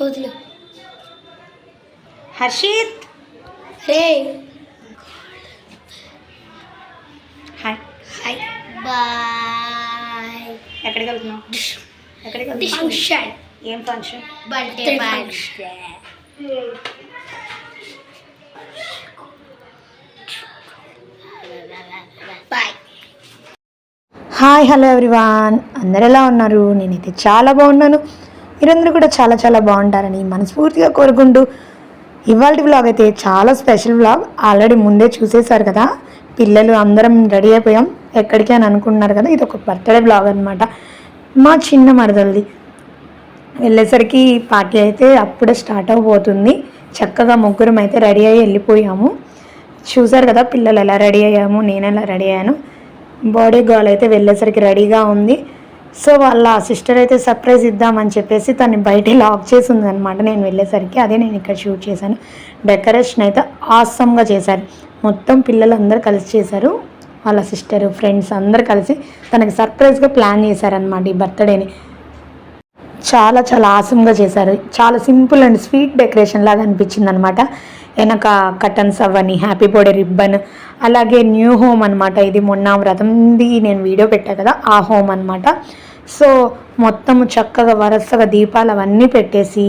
రోజులు హర్షిత్ రే hi hi bye. ఎక్కడికి వెళ్తున్నావు? ఎక్కడికి ఫంక్షన్. ఏం function? Birthday function. Bye. Hi hello everyone, అందరు ఎలా ఉన్నారు? నేనైతే చాలా బాగున్నాను. మీరందరూ కూడా చాలా చాలా బాగుంటారని మనస్ఫూర్తిగా కోరుకుంటూ ఇవాళ వ్లాగ్ అయితే చాలా స్పెషల్ వ్లాగ్. ఆల్రెడీ ముందే చూసేశారు కదా, పిల్లలు అందరం రెడీ అయిపోయాం ఎక్కడికి అని అనుకుంటున్నారు కదా. ఇది ఒక బర్త్డే వ్లాగ్ అనమాట. మా చిన్న మరదలది. వెళ్ళేసరికి పార్టీ అయితే అప్పుడే స్టార్ట్ అవబోతుంది. చక్కగా ముగ్గురం అయితే రెడీ అయ్యి వెళ్ళిపోయాము. చూసారు కదా పిల్లలు ఎలా రెడీ అయ్యాము, నేను ఎలా రెడీ అయ్యాను. బాడీ గర్ల్ అయితే వెళ్ళేసరికి రెడీగా ఉంది. సో వాళ్ళ సిస్టర్ అయితే సర్ప్రైజ్ ఇద్దామని చెప్పేసి తను బయట లాక్ చేసి ఉంది అనమాట నేను వెళ్ళేసరికి. అదే నేను ఇక్కడ షూట్ చేశాను. డెకరేషన్ అయితే ఆసమ్గా చేశారు. మొత్తం పిల్లలందరూ కలిసి చేశారు. వాళ్ళ సిస్టర్ ఫ్రెండ్స్ అందరు కలిసి తనకి సర్ప్రైజ్గా ప్లాన్ చేశారనమాట ఈ బర్త్డేని. చాలా చాలా ఆసమ్గా చేశారు. చాలా సింపుల్ అండ్ స్వీట్ డెకరేషన్ లాగా అనిపించింది అనమాట. వెనక కటన్స్ అవన్నీ, హ్యాపీ బర్త్డే రిబ్బన్, అలాగే న్యూ హోమ్ అనమాట. ఇది మొన్న వ్రతంది నేను వీడియో పెట్టాను కదా, ఆ హోమ్ అనమాట. సో మొత్తము చక్కగా వరుసగా దీపాలు అవన్నీ పెట్టేసి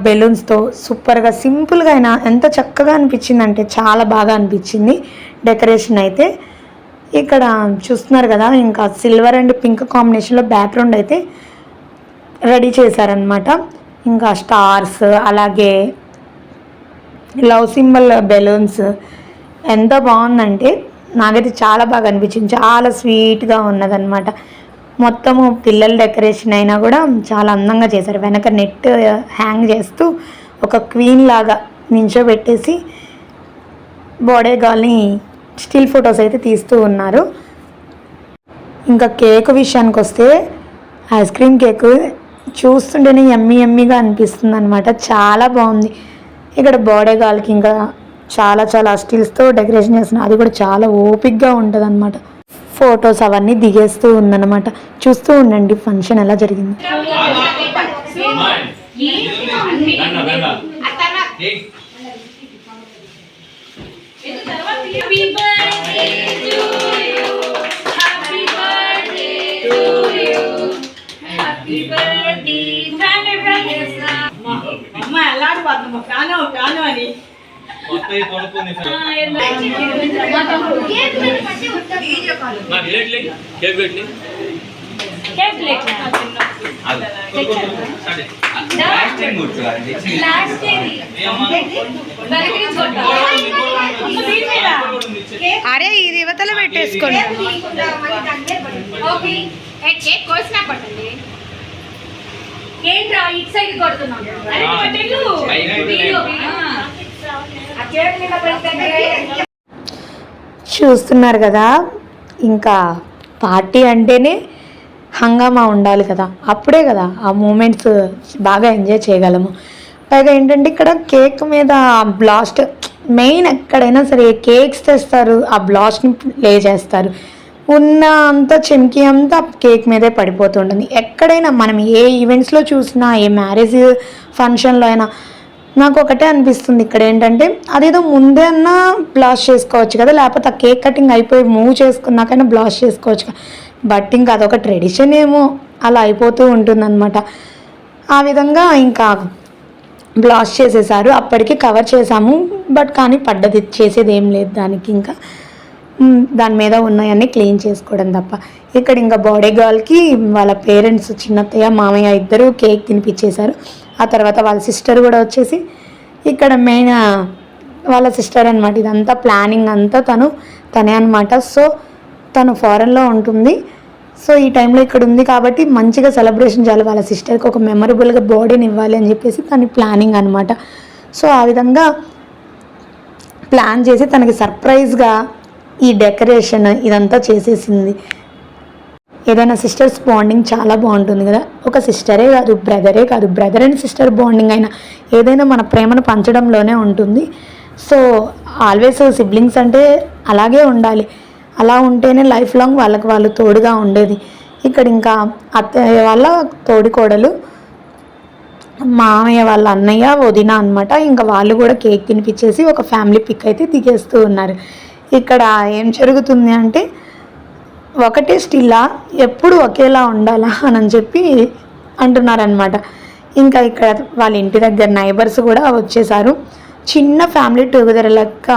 బెలూన్స్తో సూపర్గా సింపుల్గా అయినా ఎంత చక్కగా అనిపించింది అంటే చాలా బాగా అనిపించింది డెకరేషన్ అయితే. ఇక్కడ చూస్తున్నారు కదా, ఇంకా సిల్వర్ అండ్ పింక్ కాంబినేషన్లో బ్యాక్గ్రౌండ్ అయితే రెడీ చేశారనమాట. ఇంకా స్టార్స్, అలాగే లవ్ సింబల్ బెలూన్స్ ఎంత బాగుందంటే నాకైతే చాలా బాగా అనిపించింది. చాలా స్వీట్గా ఉన్నదన్నమాట. మొత్తము పిల్లల డెకరేషన్ అయినా కూడా చాలా అందంగా చేశారు. వెనక నెట్ హ్యాంగ్ చేస్తూ ఒక క్వీన్ లాగా నించోబెట్టేసి బర్త్డే గర్ల్ని స్టిల్ ఫొటోస్ అయితే తీస్తూ ఉన్నారు. ఇంకా కేక్ విషయానికి వస్తే ఐస్ క్రీమ్ కేక్ చూస్తుంటేనే ఎమ్మీగా అనిపిస్తుంది అనమాట. చాలా బాగుంది. ఇక్కడ బర్త్డే గర్ల్కి ఇంకా చాలా చాలా స్టిల్స్తో డెకరేషన్ చేస్తున్నారు. అది కూడా చాలా ఓపిక్గా ఉంటుంది అనమాట. ఫొటోస్ అవన్నీ దిగేస్తూ ఉందన్నమాట. చూస్తూ ఉండండి ఫంక్షన్ ఎలా జరిగింది. అరే ఇది యువతలో పెట్టేసుకోండి. చూస్తున్నారు కదా, ఇంకా పార్టీ అంటేనే హంగామా ఉండాలి కదా, అప్పుడే కదా ఆ మూమెంట్స్ బాగా ఎంజాయ్ చేయగలము. పైగా ఏంటంటే ఇక్కడ కేక్ మీద బ్లాస్ట్ మెయిన్. ఎక్కడైనా సరే కేక్స్ తెస్తారు, ఆ బ్లాస్ట్ని ప్లే చేస్తారు. ఉన్న అంత చెమ్కి అంతా కేక్ మీదే పడిపోతుంటుంది. ఎక్కడైనా మనం ఏ ఈవెంట్స్లో చూసినా, ఏ మ్యారేజ్ ఫంక్షన్లో అయినా నాకు ఒకటే అనిపిస్తుంది. ఇక్కడ ఏంటంటే అదేదో ముందే అన్నా బ్లాస్ట్ చేసుకోవచ్చు కదా, లేకపోతే ఆ కేక్ కటింగ్ అయిపోయి మూవ్ చేసుకున్నాకైనా బ్లాస్ట్ చేసుకోవచ్చు కదా. బట్ ఇంకా అదొక ట్రెడిషన్ ఏమో అలా అయిపోతూ ఉంటుందన్నమాట. ఆ విధంగా ఇంకా బ్లాస్ట్ చేసేసారు. అప్పటికి కవర్ చేసాము, బట్ కానీ పడ్డది, చేసేది ఏం లేదు దానికి. ఇంకా దాని మీద ఉన్నాయన్నీ క్లీన్ చేసుకోవడం తప్ప. ఇక్కడ ఇంకా బర్త్డే గర్ల్కి వాళ్ళ పేరెంట్స్ చిన్నత్తయ్య మామయ్య ఇద్దరు కేక్ తినిపించేశారు. ఆ తర్వాత వాళ్ళ సిస్టర్ కూడా వచ్చేసి ఇక్కడ మెయిన్ వాళ్ళ సిస్టర్ అనమాట. ఇదంతా ప్లానింగ్ అంతా తనే అనమాట. సో తను ఫారెన్లో ఉంటుంది. సో ఈ టైంలో ఇక్కడ ఉంది కాబట్టి మంచిగా సెలబ్రేషన్ చేయాలి, వాళ్ళ సిస్టర్కి ఒక మెమరబుల్గా బర్త్డేని ఇవ్వాలి అని చెప్పేసి తన ప్లానింగ్ అనమాట. సో ఆ విధంగా ప్లాన్ చేసి తనకి సర్ప్రైజ్గా ఈ డెకరేషన్ ఇదంతా చేసేసింది. ఏదైనా సిస్టర్స్ బాండింగ్ చాలా బాగుంటుంది కదా. ఒక సిస్టరే కాదు, బ్రదరే కాదు, బ్రదర్ అండ్ సిస్టర్ బాండింగ్ అయినా ఏదైనా మన ప్రేమను పంచడంలోనే ఉంటుంది. సో ఆల్వేస్ సిబ్లింగ్స్ అంటే అలాగే ఉండాలి. అలా ఉంటేనే లైఫ్ లాంగ్ వాళ్ళకి వాళ్ళు తోడుగా ఉండేది. ఇక్కడ ఇంకా అత్తయ్య వాళ్ళ తోడికోడలు మామయ్య వాళ్ళ అన్నయ్య వదిన అనమాట. ఇంకా వాళ్ళు కూడా కేక్ తినిపించేసి ఒక ఫ్యామిలీ పిక్ అయితే దిగేస్తూ ఉన్నారు. ఇక్కడ ఏం జరుగుతుంది అంటే ఒకటే స్టిల్లా ఎప్పుడు ఒకేలా ఉండాలా అని చెప్పి అంటున్నారనమాట. ఇంకా ఇక్కడ వాళ్ళ ఇంటి దగ్గర నైబర్స్ కూడా వచ్చేసారు. చిన్న ఫ్యామిలీ టుగెదర్ లెక్క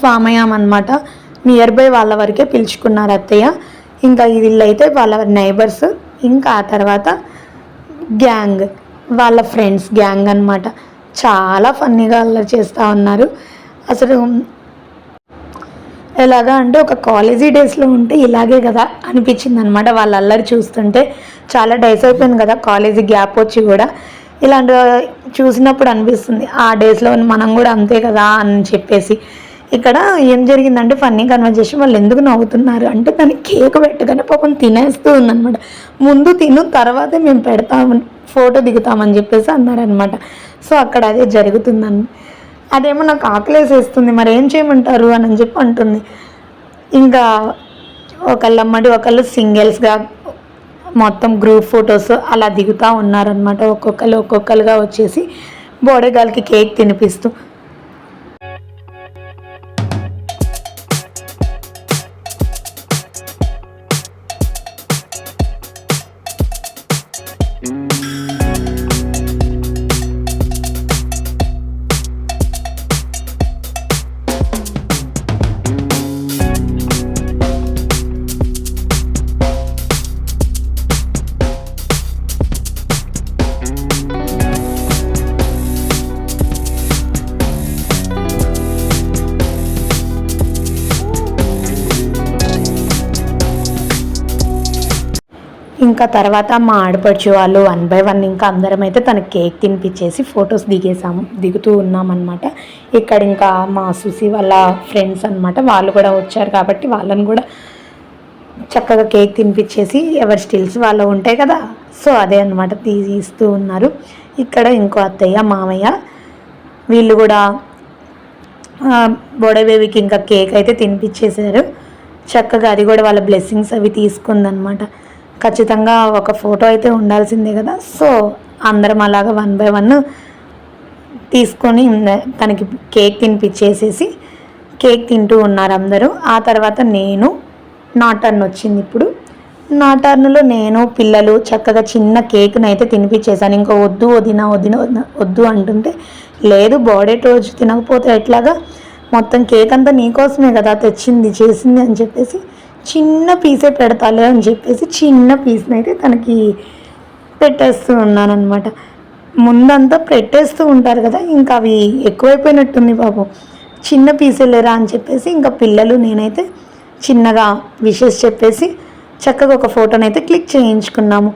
ఫామ్ అయ్యామన్నమాట. నియర్ బై వాళ్ళ వరకే పిలుచుకున్నారు అత్తయ్య. ఇంకా వీళ్ళైతే వాళ్ళ నైబర్స్, ఇంకా ఆ తర్వాత గ్యాంగ్, వాళ్ళ ఫ్రెండ్స్ గ్యాంగ్ అనమాట. చాలా ఫన్నీగా అల్లరి చేస్తూ ఉన్నారు. అసలు ఎలాగా అంటే ఒక కాలేజీ డేస్లో ఉంటే ఇలాగే కదా అనిపించింది అనమాట. వాళ్ళ అల్లరి చూస్తుంటే చాలా డేస్ అయిపోయింది కదా కాలేజీ గ్యాప్ వచ్చి కూడా. ఇలాంటి చూసినప్పుడు అనిపిస్తుంది ఆ డేస్లో మనం కూడా అంతే కదా అని చెప్పేసి. ఇక్కడ ఏం జరిగిందంటే ఫన్నీ కన్వర్జేషన్. వాళ్ళు ఎందుకు నవ్వుతున్నారు అంటే దానికి కేక్ పెట్టగానే పాపం తినేస్తూ ఉందన్నమాట. ముందు తిను తర్వాతే మేము పెడతాము ఫోటో దిగుతామని చెప్పేసి అన్నారనమాట. సో అక్కడ అదే జరుగుతుందని. అదేమో నాకు ఆకలేసేస్తుంది మరి ఏం చేయమంటారు అని చెప్పి అంటుంది. ఇంకా ఒకళ్ళమ్మడి ఒకళ్ళు సింగిల్స్గా మొత్తం గ్రూప్ ఫొటోస్ అలా దిగుతూ ఉన్నారనమాట. ఒక్కొక్కరుగా వచ్చేసి బోడేగాలకి కేక్ తినిపిస్తూ. ఇంకా తర్వాత మా ఆడపడుచు వాళ్ళు 1 by 1 ఇంకా అందరం అయితే తనకి కేక్ తినిపించేసి ఫొటోస్ దిగుతూ ఉన్నామన్నమాట. ఇక్కడ ఇంకా మా సుసి వాళ్ళ ఫ్రెండ్స్ అనమాట, వాళ్ళు కూడా వచ్చారు కాబట్టి వాళ్ళని కూడా చక్కగా కేక్ తినిపించేసి ఎవరి స్టిల్స్ వాళ్ళు ఉంటాయి కదా, సో అదే అనమాట తీస్తూ ఉన్నారు. ఇక్కడ ఇంకో అత్తయ్య మామయ్య వీళ్ళు కూడా బోడే బేబీకి ఇంకా కేక్ అయితే తినిపించేశారు చక్కగా. అది కూడా వాళ్ళ బ్లెస్సింగ్స్ అవి తీసుకుందనమాట. ఖచ్చితంగా ఒక ఫోటో అయితే ఉండాల్సిందే కదా, సో అందరం అలాగా 1 by 1 తీసుకొని తనకి కేక్ తినిపించేసేసి కేక్ తింటూ ఉన్నారు అందరూ. ఆ తర్వాత నేను నా టర్న్ వచ్చింది. ఇప్పుడు నా టర్న్లో నేను పిల్లలు చక్కగా చిన్న కేక్ని అయితే తినిపించేసాను. ఇంకా వద్దు వద్దు అంటుంటే లేదు బర్త్డే రోజు తినకపోతే ఎట్లాగా, మొత్తం కేక్ అంతా నీకోసమే కదా తెచ్చింది చేసింది అని చెప్పేసి చిన్న పీసే పెడతాలే అని చెప్పేసి చిన్న పీస్ని అయితే తనకి పెట్టేస్తూ ఉన్నానమాట. ముందంతా పెట్టేస్తూ ఉంటారు కదా, ఇంకా అవి ఎక్కువైపోయినట్టుంది పాపం, చిన్న పీసేలేరా అని చెప్పేసి ఇంకా పిల్లలు నేనైతే చిన్నగా విషెస్ చెప్పేసి చక్కగా ఒక ఫోటోని అయితే క్లిక్ చేయించుకున్నాము.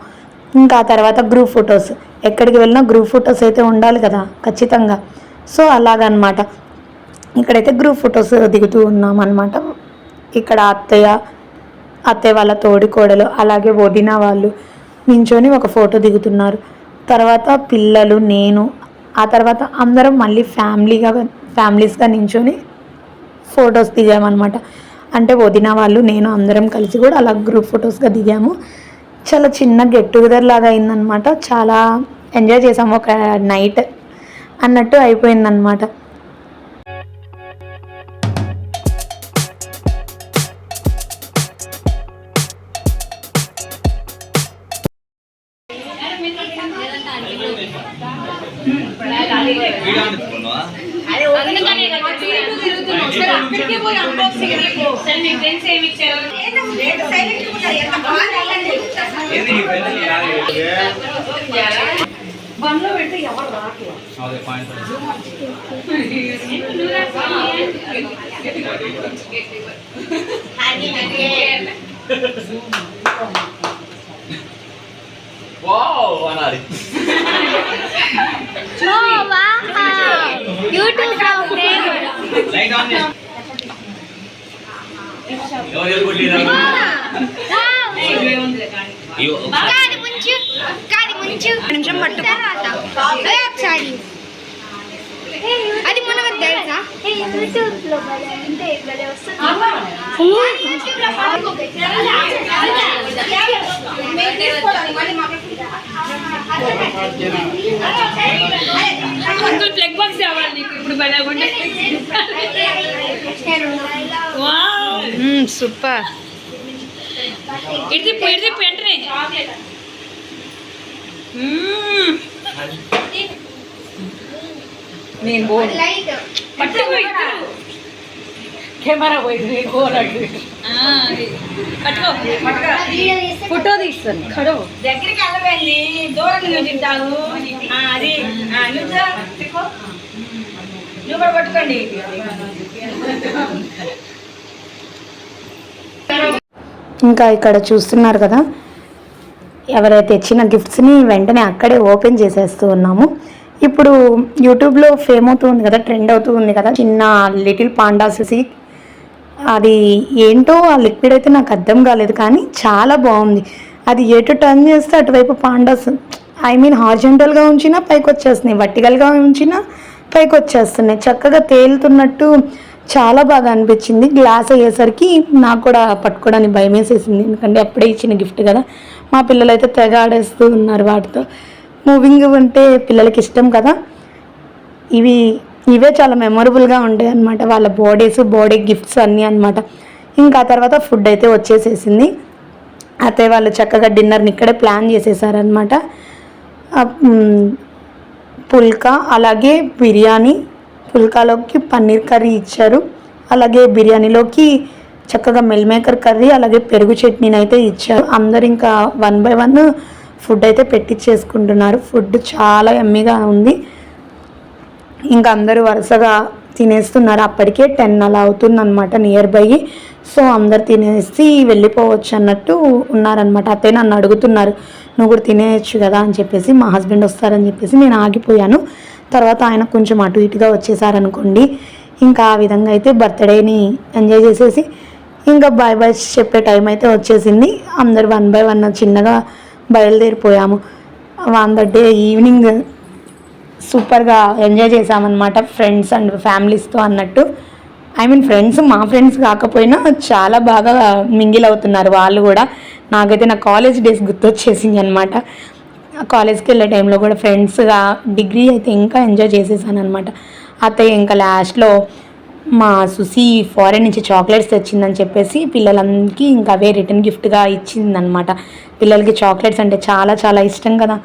ఇంకా ఆ తర్వాత గ్రూప్ ఫొటోస్, ఎక్కడికి వెళ్ళినా గ్రూప్ ఫొటోస్ అయితే ఉండాలి కదా ఖచ్చితంగా, సో అలాగనమాట. ఇక్కడైతే గ్రూప్ ఫొటోస్ దిగుతూ ఉన్నాం అనమాట. ఇక్కడ అత్తయ్య వాళ్ళ తోడి కోడలు అలాగే వదిన వాళ్ళు నించొని ఒక ఫోటో దిగుతున్నారు. తర్వాత పిల్లలు నేను, ఆ తర్వాత అందరం మళ్ళీ ఫ్యామిలీస్గా నించొని ఫొటోస్ దిగామన్నమాట. అంటే వదిన వాళ్ళు నేను అందరం కలిసి కూడా అలా గ్రూప్ ఫొటోస్గా దిగాము. చాలా చిన్న గెట్ టుగెదర్ లాగా అయిందనమాట. చాలా ఎంజాయ్ చేసాము, ఒక నైట్ అన్నట్టు అయిపోయిందనమాట. Wow, Anari. Oh, wow. You too from there. Light on this. You're good leader. You. కాది ముంచు నిమిషం పట్టు ఒకసారి అది మన తెలుసా యూట్యూబ్ లో వస్తుంది. ప్లగ్ బాక్స్ కావాలి నీకు ఇప్పుడు బయట సూపర్. ఇది వెంటనే నేను పట్టుకో కెమెరా పోయింది ఫోటో తీస్తాను ఖడో దగ్గరికి వెళ్ళవేండి దూరం నుంచి తింటాను అది నువ్వు కూడా పట్టుకోండి. ఇంకా ఇక్కడ చూస్తున్నారు కదా, ఎవరైతే ఇచ్చిన గిఫ్ట్స్ని వెంటనే అక్కడే ఓపెన్ చేసేస్తూ ఉన్నాము. ఇప్పుడు యూట్యూబ్లో ఫేమ్ అవుతూ ఉంది కదా, ట్రెండ్ అవుతూ ఉంది కదా చిన్న లిటిల్ పాండాస్. అది ఏంటో ఆ లిక్విడ్ అయితే నాకు అర్థం కాలేదు, కానీ చాలా బాగుంది. అది ఎటు టర్న్ చేస్తే అటువైపు పాండాస్, ఐ మీన్ హార్జెంటల్గా ఉంచినా పైకి వచ్చేస్తున్నాయి, వర్టికల్గా ఉంచినా పైకి వచ్చేస్తున్నాయి, చక్కగా తేలుతున్నట్టు చాలా బాగా అనిపించింది. గ్లాస్ అయ్యేసరికి నాకు కూడా పట్టుకోవడానికి భయం వేసేసింది, ఎందుకంటే అప్పుడే ఇచ్చిన గిఫ్ట్ కదా. మా పిల్లలు అయితే తెగ ఆడేస్తూ ఉన్నారు వాటితో. మూవింగ్ అంటే పిల్లలకి ఇష్టం కదా. ఇవే చాలా మెమొరబుల్గా ఉంటాయి అన్నమాట, వాళ్ళ బాడీ గిఫ్ట్స్ అన్నీ అనమాట. ఇంకా తర్వాత ఫుడ్ అయితే వచ్చేసేసింది. అయితే వాళ్ళు చక్కగా డిన్నర్ని ఇక్కడే ప్లాన్ చేసేసారనమాట. పుల్కా అలాగే బిర్యానీ, పుల్కాలోకి పన్నీర్ కర్రీ ఇచ్చారు, అలాగే బిర్యానీలోకి చక్కగా మిల్ మేకర్ కర్రీ, అలాగే పెరుగు చట్నీని అయితే ఇచ్చారు. అందరు ఇంకా 1 by 1 ఫుడ్ అయితే పెట్టించేసుకుంటున్నారు. ఫుడ్ చాలా యమ్మీగా ఉంది. ఇంకా అందరూ వరుసగా తినేస్తున్నారు. అప్పటికే 10 అలా అవుతుందన్నమాట నియర్ బై. సో అందరు తినేసి వెళ్ళిపోవచ్చు అన్నట్టు ఉన్నారనమాట. అత్తయ్య నన్ను అడుగుతున్నారు, నువ్వు కూడా తినేయచ్చు కదా అని చెప్పేసి. మా హస్బెండ్ వస్తారని చెప్పేసి నేను ఆగిపోయాను. తర్వాత ఆయన కొంచెం అటు ఇటుగా వచ్చేసారనుకోండి. ఇంకా ఆ విధంగా అయితే బర్త్డేని ఎంజాయ్ చేసేసి ఇంకా బాయ్ బాయ్ చెప్పే టైం అయితే వచ్చేసింది. అందరు 1 by 1 చిన్నగా బయలుదేరిపోయాము. ఆన్ ద డే ఈవినింగ్ సూపర్గా ఎంజాయ్ చేసామన్నమాట, ఫ్రెండ్స్ అండ్ ఫ్యామిలీస్తో అన్నట్టు. ఐ మీన్ మా ఫ్రెండ్స్ కాకపోయినా చాలా బాగా మింగిల్ అవుతున్నారు వాళ్ళు కూడా. నాకైతే నా కాలేజ్ డేస్ గుర్తొచ్చేసింది అనమాట. కాలేజ్కి వెళ్ళే టైంలో కూడా ఫ్రెండ్స్గా, డిగ్రీ అయితే ఇంకా ఎంజాయ్ చేసేసాను అనమాట. అత్తయ్య ఇంకా లాస్ట్లో మా సుసి ఫారెన్ నుంచి చాక్లెట్స్ తెచ్చిందని చెప్పేసి పిల్లలందరికీ ఇంకా అవే రిటర్న్ గిఫ్ట్గా ఇచ్చిందనమాట. పిల్లలకి చాక్లెట్స్ అంటే చాలా చాలా ఇష్టం కదా.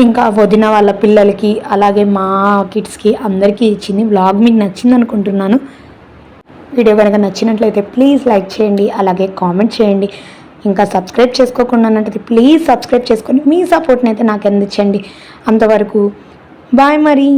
ఇంకా వదిన వాళ్ళ పిల్లలకి అలాగే మా కిడ్స్కి అందరికీ ఇచ్చింది. వ్లాగ్ మీకు నచ్చింది అనుకుంటున్నాను. వీడియో కనుక నచ్చినట్లయితే ప్లీజ్ లైక్ చేయండి, అలాగే కామెంట్ చేయండి. ఇంకా సబ్స్క్రైబ్ చేసుకోకుండా అన్నట్టు ప్లీజ్ సబ్స్క్రైబ్ చేసుకొని మీ సపోర్ట్ని అయితే నాకు అందించండి. అంతవరకు బాయ్ మరి.